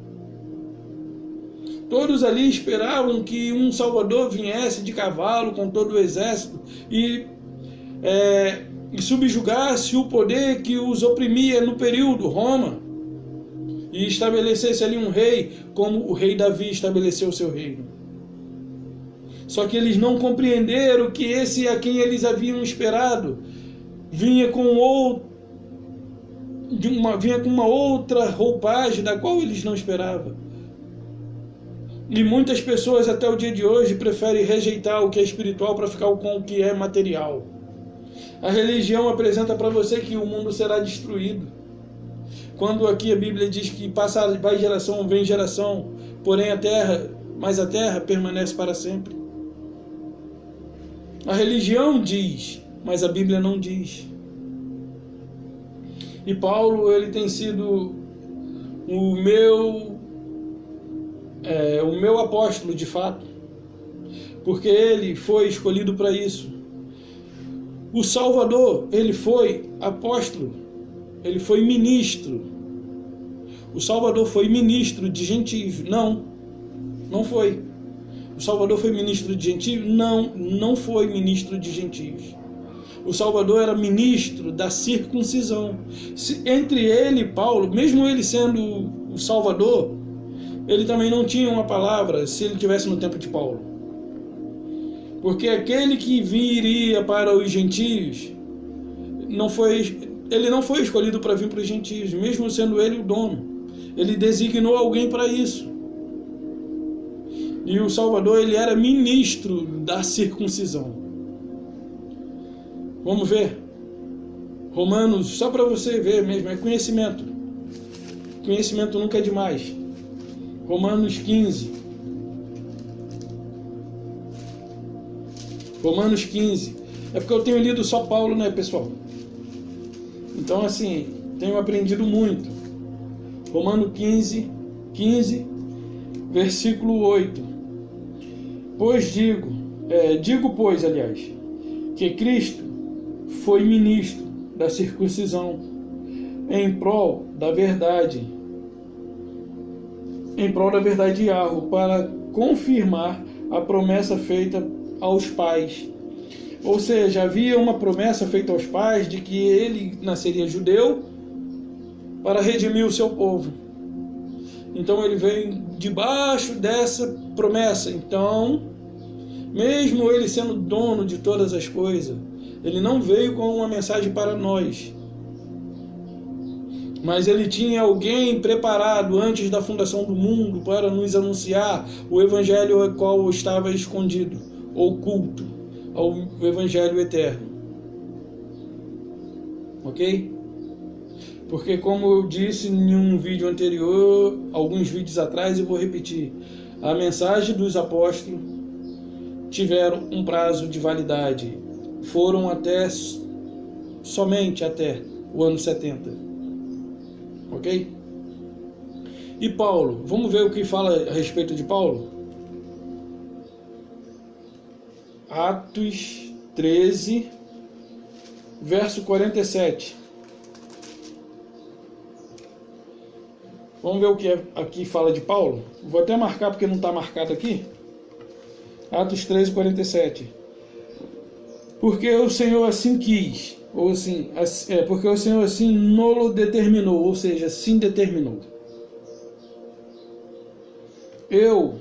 Todos ali esperavam que um Salvador viesse de cavalo com todo o exército e subjugasse o poder que os oprimia no período, Roma, e estabelecesse ali um rei, como o rei Davi estabeleceu o seu reino. Só que eles não compreenderam que esse a quem eles haviam esperado vinha com uma outra roupagem da qual eles não esperavam. E muitas pessoas até o dia de hoje preferem rejeitar o que é espiritual para ficar com o que é material. A religião apresenta para você que o mundo será destruído. Quando aqui a Bíblia diz que vai geração, vem geração, porém a terra permanece para sempre. A religião diz, mas a Bíblia não diz. E Paulo, ele tem sido o meu apóstolo de fato, porque ele foi escolhido para isso. O Salvador, ele foi apóstolo, ele foi ministro. O Salvador foi ministro de gentios? Não foi. O Salvador foi ministro de gentios? Não foi ministro de gentios. O Salvador era ministro da circuncisão. Entre ele e Paulo, mesmo ele sendo o Salvador, ele também não tinha uma palavra se ele tivesse no tempo de Paulo. Porque aquele que viria para os gentios, ele não foi escolhido para vir para os gentios, mesmo sendo ele o dono. Ele designou alguém para isso. E o Salvador, ele era ministro da circuncisão. Vamos ver? Romanos, só para você ver mesmo, é conhecimento. Conhecimento nunca é demais. Romanos 15. Romanos 15. É porque eu tenho lido só Paulo, né, pessoal? Então, assim, tenho aprendido muito. Romanos 15, versículo 8. Digo, que Cristo foi ministro da circuncisão em prol da verdade de Yahweh, para confirmar a promessa feita aos pais. Ou seja, havia uma promessa feita aos pais de que ele nasceria judeu para redimir o seu povo. Então ele veio debaixo dessa promessa. Então, mesmo ele sendo dono de todas as coisas, ele não veio com uma mensagem para nós. Mas ele tinha alguém preparado antes da fundação do mundo para nos anunciar o evangelho ao qual estava escondido, oculto, ao evangelho eterno. Ok? Porque, como eu disse em um vídeo anterior, alguns vídeos atrás, eu vou repetir, a mensagem dos apóstolos tiveram um prazo de validade, foram somente até o ano 70, ok? E Paulo, vamos ver o que fala a respeito de Paulo? Atos 13, verso 47. Vamos ver o que aqui fala de Paulo? Vou até marcar porque não está marcado aqui. Atos 13, 47. Porque o Senhor assim quis, ou assim, porque o Senhor assim nolo determinou, ou seja, assim determinou. Eu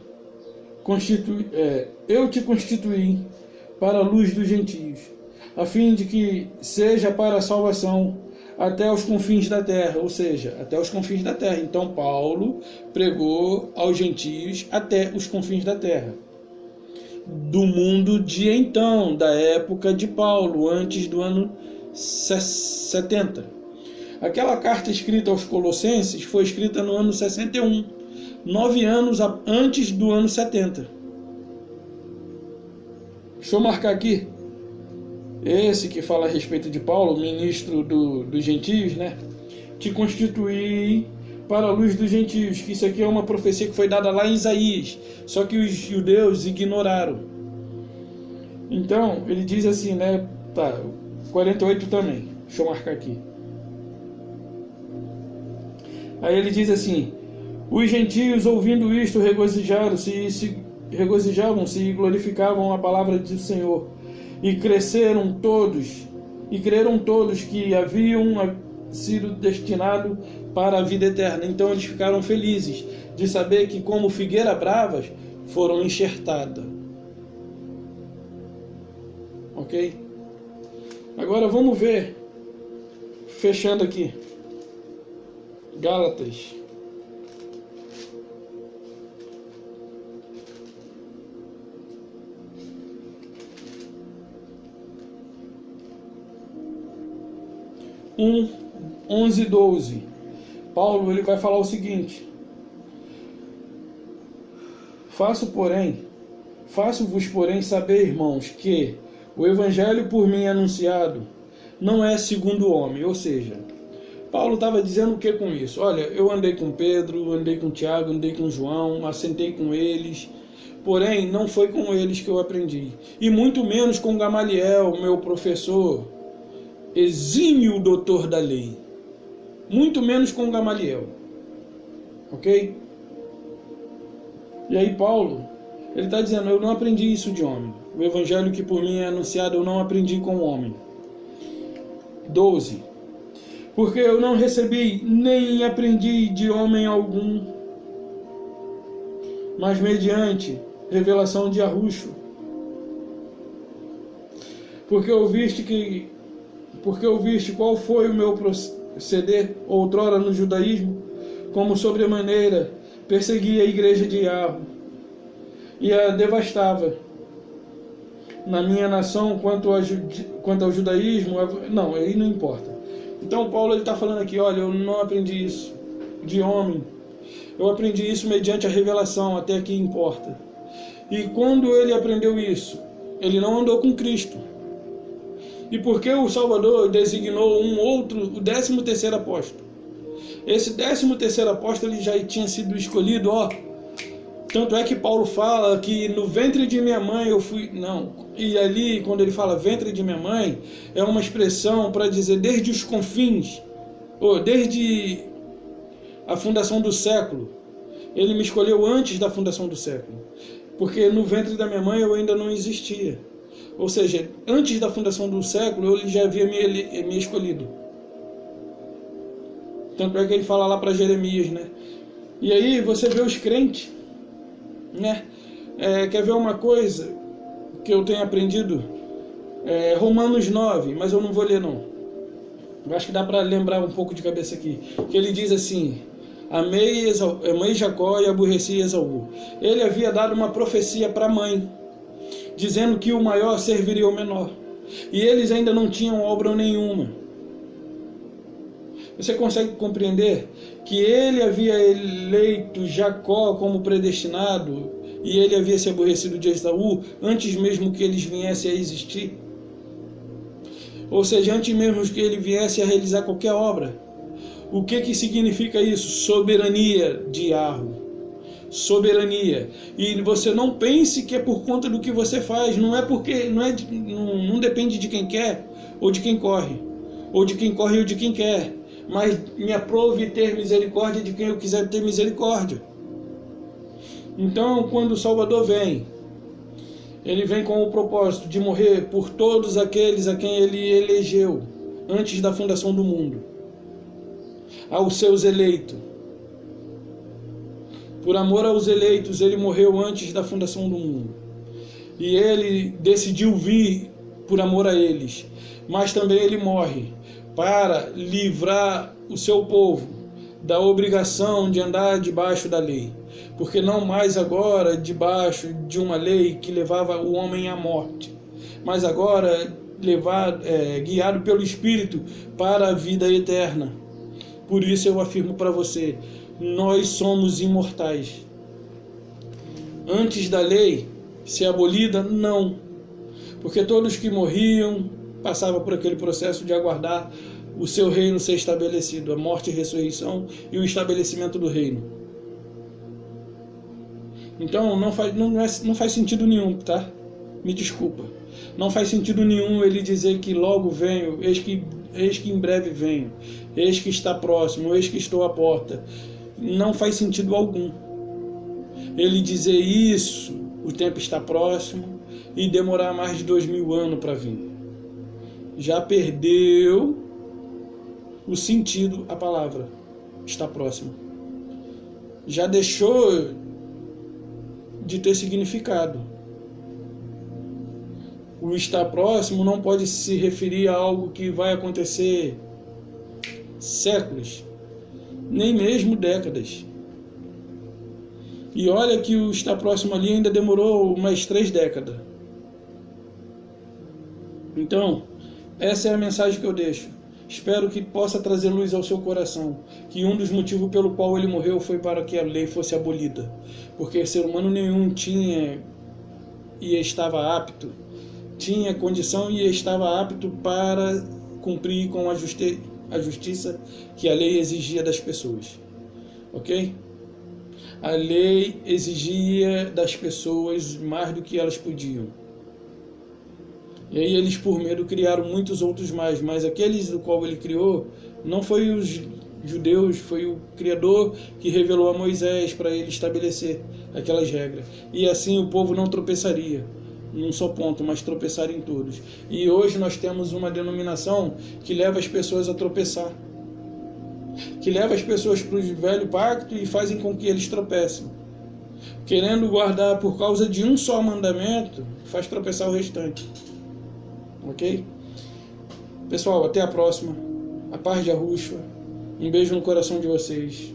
te constituí para a luz dos gentios, a fim de que seja para a salvação até os confins da terra, ou seja, até os confins da terra. Então Paulo pregou aos gentios até os confins da terra. Do mundo de então, da época de Paulo, antes do ano 70. Aquela carta escrita aos Colossenses foi escrita no ano 61, 9 anos antes do ano 70. Deixa eu marcar aqui. Esse que fala a respeito de Paulo, ministro dos gentios, né? Te constituí para a luz dos gentios, que isso aqui é uma profecia que foi dada lá em Isaías, só que os judeus ignoraram. Então, ele diz assim, né? Tá, 48 também, deixa eu marcar aqui. Aí ele diz assim, os gentios ouvindo isto regozijavam-se e glorificavam a palavra do Senhor, e creram todos que haviam sido destinados para a vida eterna. Então eles ficaram felizes de saber que, como figueira bravas, foram enxertadas. Ok? Agora vamos ver, fechando aqui, Gálatas. Um, 11 e 12. Paulo ele vai falar o seguinte: faço-vos, porém, saber, irmãos, que o evangelho por mim anunciado não é segundo o homem. Ou seja, Paulo estava dizendo o que com isso? Olha, eu andei com Pedro, andei com Tiago, andei com João, assentei com eles, porém não foi com eles que eu aprendi, e muito menos com Gamaliel, meu professor, exímio doutor da lei, muito menos com Gamaliel, ok? E aí Paulo, ele está dizendo, eu não aprendi isso de homem, o evangelho que por mim é anunciado eu não aprendi com homem. 12. Porque eu não recebi nem aprendi de homem algum, mas mediante revelação de Arrucho, porque ouviste qual foi o meu proceder outrora no judaísmo, como sobremaneira perseguia a igreja de Yahweh e a devastava. Na minha nação, quanto ao judaísmo, não, aí não importa. Então Paulo está falando aqui, olha, eu não aprendi isso de homem, eu aprendi isso mediante a revelação, até aqui importa. E quando ele aprendeu isso, ele não andou com Cristo. E porque o Salvador designou o 13º apóstolo. Esse 13º apóstolo ele já tinha sido escolhido, tanto é que Paulo fala que no ventre de minha mãe eu fui... Não, e ali quando ele fala ventre de minha mãe, é uma expressão para dizer desde os confins, ou desde a fundação do século. Ele me escolheu antes da fundação do século, porque no ventre da minha mãe eu ainda não existia. Ou seja, antes da fundação do século, ele já havia me escolhido. Tanto é que ele fala lá para Jeremias, né? E aí você vê os crentes, né? Quer ver uma coisa que eu tenho aprendido? Romanos 9, mas eu não vou ler não. Eu acho que dá para lembrar um pouco de cabeça aqui. Que ele diz assim, amei Jacó e aborreci Esaú. Ele havia dado uma profecia para a mãe, dizendo que o maior serviria ao menor. E eles ainda não tinham obra nenhuma. Você consegue compreender que ele havia eleito Jacó como predestinado e ele havia se aborrecido de Esaú antes mesmo que eles viessem a existir? Ou seja, antes mesmo que ele viesse a realizar qualquer obra. O que significa isso? Soberania de Yahweh. Soberania. E você não pense que é por conta do que você faz. Não é porque não depende de quem quer ou de quem corre, ou de quem corre ou de quem quer. Mas me aprove ter misericórdia de quem eu quiser ter misericórdia. Então, quando o Salvador vem, ele vem com o propósito de morrer por todos aqueles a quem ele elegeu antes da fundação do mundo, aos seus eleitos. Por amor aos eleitos, ele morreu antes da fundação do mundo. E ele decidiu vir por amor a eles. Mas também ele morre para livrar o seu povo da obrigação de andar debaixo da lei. Porque não mais agora debaixo de uma lei que levava o homem à morte, mas agora guiado pelo Espírito para a vida eterna. Por isso eu afirmo para você, nós somos imortais. Antes da lei ser abolida, não. Porque todos que morriam passavam por aquele processo de aguardar o seu reino ser estabelecido, a morte e a ressurreição e o estabelecimento do reino. Então não faz sentido nenhum, tá? Me desculpa. Não faz sentido nenhum ele dizer que logo venho, eis que em breve venho, eis que está próximo, eis que estou à porta. Não faz sentido algum ele dizer isso, o tempo está próximo, e demorar mais de 2000 anos para vir. Já perdeu o sentido a palavra está próximo. Já deixou de ter significado. O estar próximo não pode se referir a algo que vai acontecer séculos, nem mesmo décadas. E olha que o estar próximo ali ainda demorou mais 3 décadas. Então, essa é a mensagem que eu deixo. Espero que possa trazer luz ao seu coração, que um dos motivos pelo qual ele morreu foi para que a lei fosse abolida, porque ser humano nenhum tinha e estava apto, tinha condição e estava apto para cumprir com a justiça que a lei exigia das pessoas, ok? A lei exigia das pessoas mais do que elas podiam. E aí eles, por medo, criaram muitos outros mais, mas aqueles do qual ele criou, não foi os judeus, foi o Criador que revelou a Moisés para ele estabelecer aquelas regras. E assim o povo não tropeçaria num só ponto, mas tropeçaria em todos. E hoje nós temos uma denominação que leva as pessoas a tropeçar, que leva as pessoas para o velho pacto e fazem com que eles tropecem. Querendo guardar por causa de um só mandamento, faz tropeçar o restante. Ok? Pessoal, até a próxima. A paz de Yahushua. Um beijo no coração de vocês.